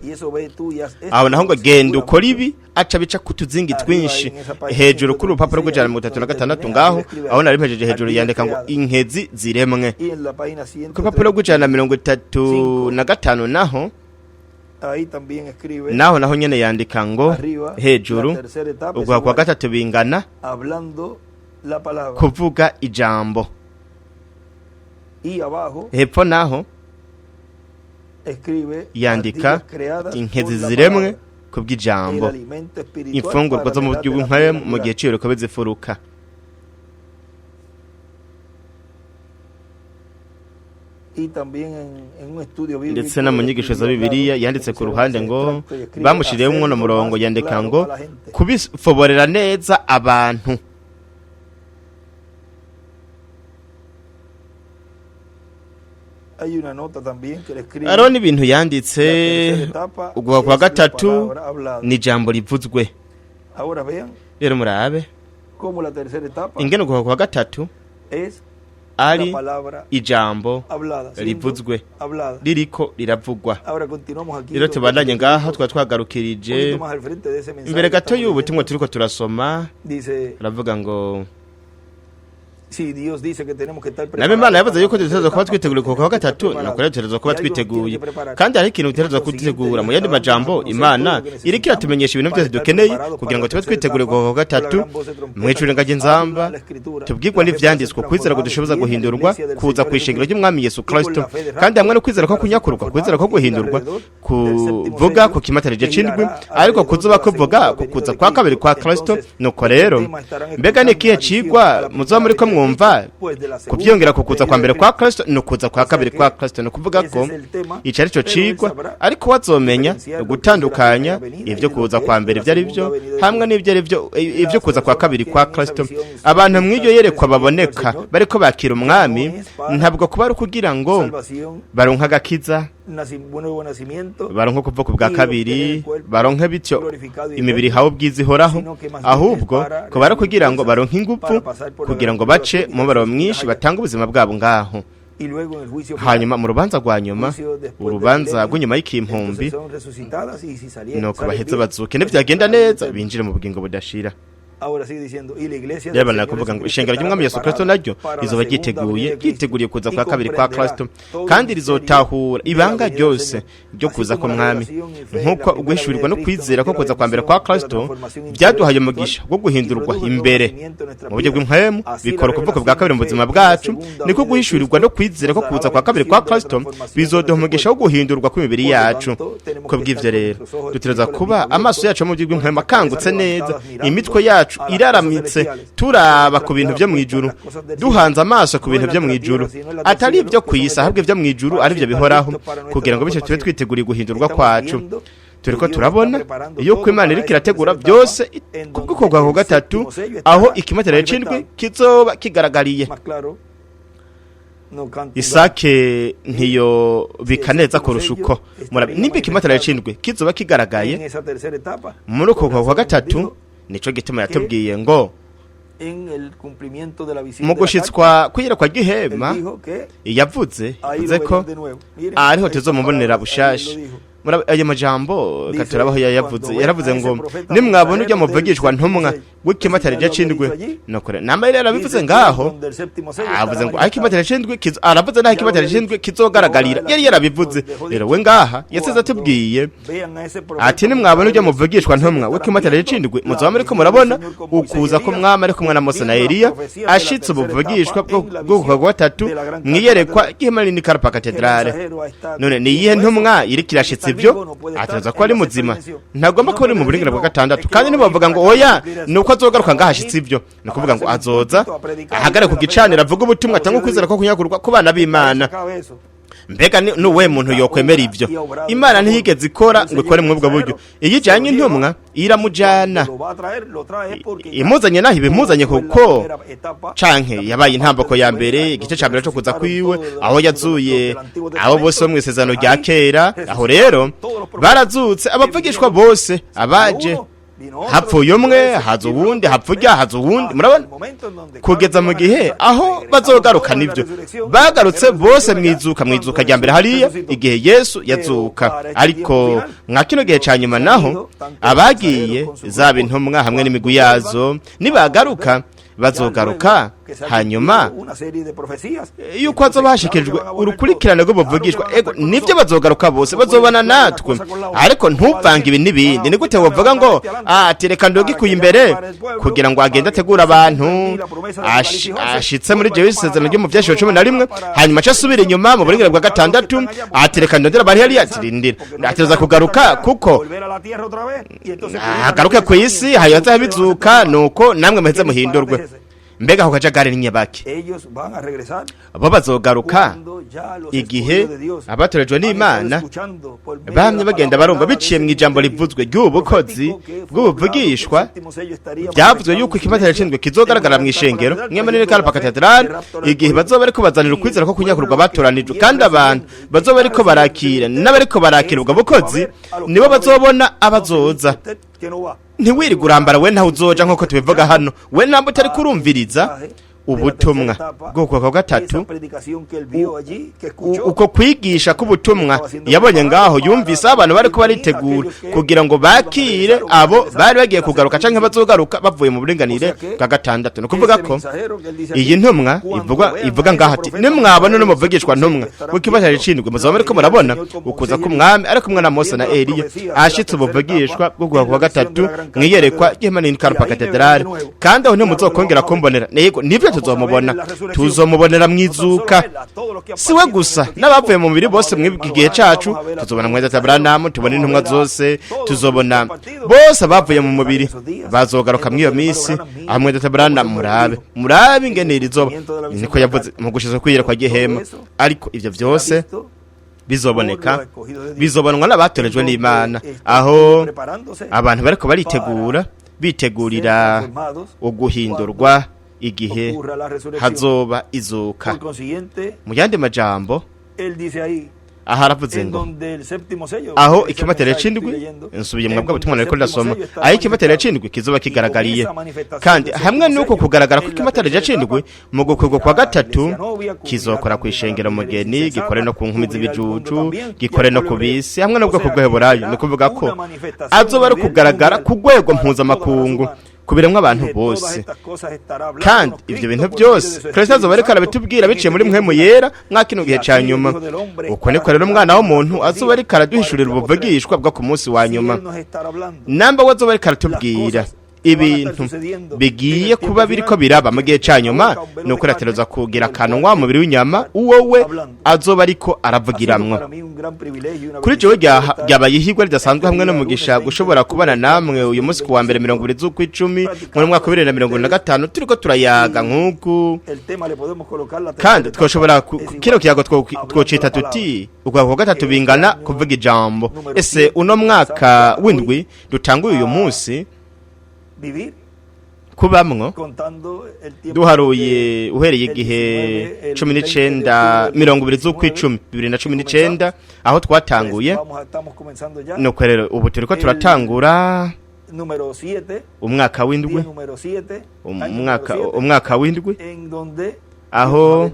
aho naho ngo genda ukora ibi aca bica kutuzingi twinshi hejuru kuri urupapuro rw'ijana 36 ngaho aho nari mpejeje hejuru yandika ngo inkezi ziremwe ku rupapuro rw'ijana 35 naho nyene yandika ngo hejuru ubwo kwa gatatu bingana la palabra. kuvuga ijambo. Y abajo Hepfo naho escribe yandika artigas creadas inkezi por la ziremwe palabra, el kubw'ijambo, alimento espiritual imfungurwa para zo mu la buryo edad de la bw'impwemu vida mu gihe natural. ciruka bizifuruka. Y también en un estudio bíblico Ndetse no mu nyigisho za escribió al Bibiliya lado, yanditse ku pusieron ruhande ese ngo extracto y escribe, bamushiriyeho umwono hacerlo murongo más yandika claro ngo a la gente. kubifoborera neza abantu. Hay una nota también que le escribe Hariho n'ibintu la yanditse tercera etapa ubwo kwa es la gatatu palabra hablada. ni ijambo rivuzwe. Ahora vean Rero murabe cómo la tercera etapa ingene ubwo kwa gatatu es ari la palabra ijambo hablada, siendo rivuzwe hablada. ririko riravugwa. Ahora continuamos aquí. Rero los tubandanye versos ngaha bíblicos, twa un twagarukirije poquito más al frente de ese mensaje imbere que gato estamos y'ubutumwa leyendo. turiko turasoma. Dice, Aravuga ngo si Dios dice que tenemos que estar nabe Imana yavuze yuko para la dutegerezwa kuba tercera twiteguye etapa, ku wa tenemos que estar gatatu, preparados. nuko rero dutegerezwa kuba Y algo twiteguye, tiene que preparar. kandi hari ikintu dutegerezwa kudutegura. Mu yandi majambo, Imana iriko iratumenyesha ibintu byose dukeneye kugira ngo tube twiteguye ku wa gatatu. Mw'icuri ngajye nzamba tubwirwa n'ivyanditswe, kwizera kudushoboza guhindurwa, kuza kw'ishengero ry'umwami Yesu Kristo, kandi hamwe no kwizera ko kunyakurwa, kwizera ko guhindurwa, kuvuga ku kimatarije c'indwi, ariko kuzuba kuvuga ku kuza kwa kabiri kwa Kristo. Nuko rero mbega ni ikihe cigwa muzoba muriko mwumva kuvyongera kukuza kwa mbere kwa Kristo no kuza kwa kabiri kwa Kristo? No kuvuga ko ico ari cyo cigwa, ariko wazomenya gutandukanya ivyo kuza kwa mbere ivyo ari byo hamwe n'ivyo ari byo ivyo kuza kwa kabiri kwa Kristo. Abantu mw'iryo yerekwa baboneka bariko bakira umwami, ntabwo kuba ari kugira ngo baronka agakiza, baronka kuva ku bwa kabiri, baronka bityo imibiri hawo bwiza ihoraho, ahubwo ko bari kugira ngo baronke ingufu kugira ngo bace umubaro mwinshi batanga ubuzima bwabo ngaho. Hanyuma mu rubanza rwa nyuma, urubanza rw'inyuma y'ikimpumbi, nuko baheze bazuke, n'ivyagenda neza binjire mu bugingo budashira. Reba nakuvuga ngo ishengero ry'umwami Yesu Kristo naryo rizoba ryiteguriye kuza kwa kabiri kwa Kristo, kandi rizotahura ibanga ryose ryo kuza ko mwami, nk'uko ugwishurirwa no kwizera ko kuza kwa mbere kwa Kristo byaduhaye umugisha wo guhindurwa imbere mu buryo bw'impwemu bikora ukuvuka bwa kabiri mu buzima bwacu, niko guhishurirwa no kwizera ko kuza kwa kabiri kwa Kristo bizoduha umugisha wo guhindurwa kw'imibiri yacu. Ko bw'ivyo rero dutegerezwa kuba amaso yacu mu buryo bw'impwemu akangutse neza, imitwe yacu iraramutse, turaba ku bintu byo mwijuru, duhanze amaso ku bintu byo mwijuru, atari ibyo kwisa, ahubwo ibyo mwijuru ari byo bihoraho, kugira ngo bityo tube twiteguriye guhindurwa kwacu. Turiko turabona yuko Imana iriko irategura byose kubw'ukorwa kwa gatatu, aho ikimatera c'indwi kizoba kigaragariye. Isake ntiyo bikaneza kurusha uko nimba ikimatera c'indwi kizoba kigaragaye muri uko kwa gatatu. Nico gituma yatubwiye ngo mu gushitswa kwiyerekwa ry'ihema yavuze ko ariho tuzomubonera bushasha. Ayo majambo katurabaho yaravuze ngo nimwabona ujya muvugishwa ntumwa w'ikimatarije c'indwi, nokore namba rero arabivuze ngaho, avuze ngo ikimatarije c'indwi aravuze naho ikimatarije c'indwi kizogaragarira, yari yarabivuze. Rero we ngaha yasize atubwiye ati nimwabona ujya muvugishwa ntumwa w'ikimatarije c'indwi, muzoba muriko murabona ukuza ko mwami ari kumwe na Mose na Eliya ashitse ubuvugishwa bwo kwa gatatu mwiyerekwa ry'ihema rinini Karpa Katedrale. None ni iyihe ntumwa iri kirashitse ibyo? Ataza ko ari muzima, ntagomba ko ari mu buringira bwa gatandatu, kandi nibo bavuga ngo oya nuko azogaruka ngahashitse ibyo, no kuvuga ngo azoza ahagare ku gicanira avuga ubutumwa atanga kwizera ko kunyagurwa ku bana b'Imana. Mbega nuwe muntu yokwemera ibyo? Imana ntiyigeze ikora ngo ikore mu bwo buryo. Iyo ijanye intumwa iramujana, imuzanye naho ibimuzanye kuko canke yabaye intambako ya mbere, igice ca mbere cyo kuza kwiwe, aho yazuye abo bose bo mw'isezerano rya kera. Aho rero barazutse abavugishwa bose, abaje hapfuye umwe haza uwundi, hapfurya haza uwundi, murabona kugeza mu gihe aho bazogaruka. Nibyo bagarutse bose mwizuka rya mbere hariya igihe Yesu yazuka, ariko mwa kino gihe ca nyuma naho abagiye zaba intumwa hamwe n'imigwi yazo nibagaruka bazogaruka hanyuma yuko hazoba hashikirijwe urukurikirane rw'ubuvugishwa ego nivyo bazogaruka bose bazobana natwe ariko ntuvange ibi n'ibindi ni gute wovuga ngo ati reka ndogikuye imbere kugira ngo agende ategura abantu ashitse muri jewe isezerano ryo mu vyashiro 11 hanyuma aca asubira inyuma mu burengero bwa gatandatu ati reka ndondera bari hariya atirindira ateza kugaruka kuko agaruke ku isi hayaza habizuka nuko namwe muheze muhindurwe mbega ho kajagare ni nyabaki abo bazogaruka igihe abatorejwe n'Imana bamye bagenda barumva biciye mu ijambo rivuzwe ry'ubukozi bw'ubuvugishwa byavuzwe yuko ikimatera cindwe kizogaragara mu ishengero mwemanire kandi pakatedrale igihe bazoba ariko bazanira ukwizera ko kunyakurwa batoranijwe kandi abantu bazoba ariko barakira n'abariko barakira ubwo bukozi nibo bazobona abazoza ntiwiri gurambara we ntaho uzoja nkuko tubivuga hano we ntabwo utari kurumviriza ubutumwa bwoko kwa gatatu uko kwigisha k'ubutumwa yabonye ngaho yumvise abantu bariko baritegura kugira ngo bakire abo bari bagiye kugaruka canke bazogaruka bavuye mu burenganire bwa gatandatu no kuvuga ko iyi ntumwa ivuga ngaho ati nimwabona no muvugishwa ntumwa kukibaza ricindwe muzoba bariko murabona ukuza ku mwami ariko umwana Mose na Eliya ashitse ubuvugishwa bwo kwa gatatu mwiyerekwa Benjamín Karpa Cathedral kandi aho ntimuzokongera kumbonera nego nivyo tuzomubonera mwizuka siwe gusa n'abavuye mu mubiri bose mwibwigihe cacu tuzobona mweza tabranamu tubone intumwa zose tuzobona bose abavuye mu mubiri bazogaruka mwiyo misi amwe tabranamu murabe ingene rizoba niko yavuze mu gushiza kwiyera kwa gihema ariko ivyo vyose bizoboneka bizobonwa n'abatorejwe n'Imana aho abantu bariko bitegurira uguhindurwa igihe hazoba izuka mu yandi majambo aha aravuze ngo aho ikimatera cindwi nsubiye mwabwa butumwa ariko ndasoma aho ikimatera cindwi kizoba kigaragariye kandi hamwe nuko kugaragara ko ikimatera cindwi mu gukwegwa kwa gatatu kizokora kwishengera mugeni gikore no ku nkumi z'ibijuju gikore no kubisi hamwe no bwo kugweheborayo no kuvuga ko azoba ari kugaragara ku rwego mpuzamakungu kubiramwa abantu bose kandi ivyo bintu byose Kristo azoba ariko arabitubwira biciye muri mwe mu yera mwakino gihe ca nyuma uko niko rero umwana w'umuntu azoba ariko araduhishurira ubuvugishwa bwo ku munsi wa nyuma namba wazoba ariko aratubwira ibintu bigiye kuba biriko biraba mu gihe ca nyuma nuko rateroza kugira kanwa mu biri w'inyama uwowe azoba ariko aravugiramwe kuri jewe ryabaye ihigwa ridasanzwe hamwe no mugisha gushobora kubana namwe uyu munsi ku wa mbere 20 z'ukwicumi mu mwaka wa 2025 turiko turayaga nk'uku kandi twoshobora kino kiyago twocita tuti ubwo gatatu bingana kuvuga ijambo ese uno mwaka w'indwi dutanguye uyu munsi kubamwo duharuye uhereye igihe 19 z'ukwicumi 2019 aho twatanguye nuko rero ubu turiko turatangura umwaka w'indwi umwaka w'indwi aho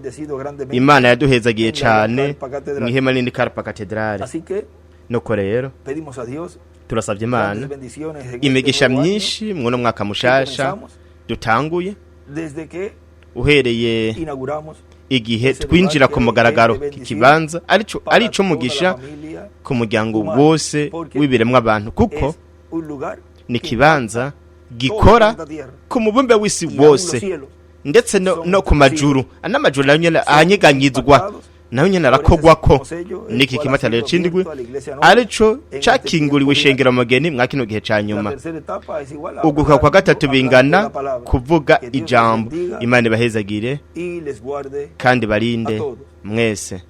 Imana yaduhezagiye cyane mwihema nindi Karpa Cathedral nuko rero turasabye Imana imigisha myinshi mwono mwaka mushasha dutanguye uhereye igihe twinjira ku mugaragaro kikibanza arico mugisha ku muryango wose wibiremwa abantu kuko ni kibanza gikora ku mubumbe w'isi wose ndetse no ku majuru anamajuru anyeganyizwa naho nyene arakogwako niki kimatera cindwi arico cakinguriwe ishengero mugeni mwakino gihe ca nyuma uguka kwa gatatu bingana kuvuga ijambo Imana bahezagire kandi barinde mwese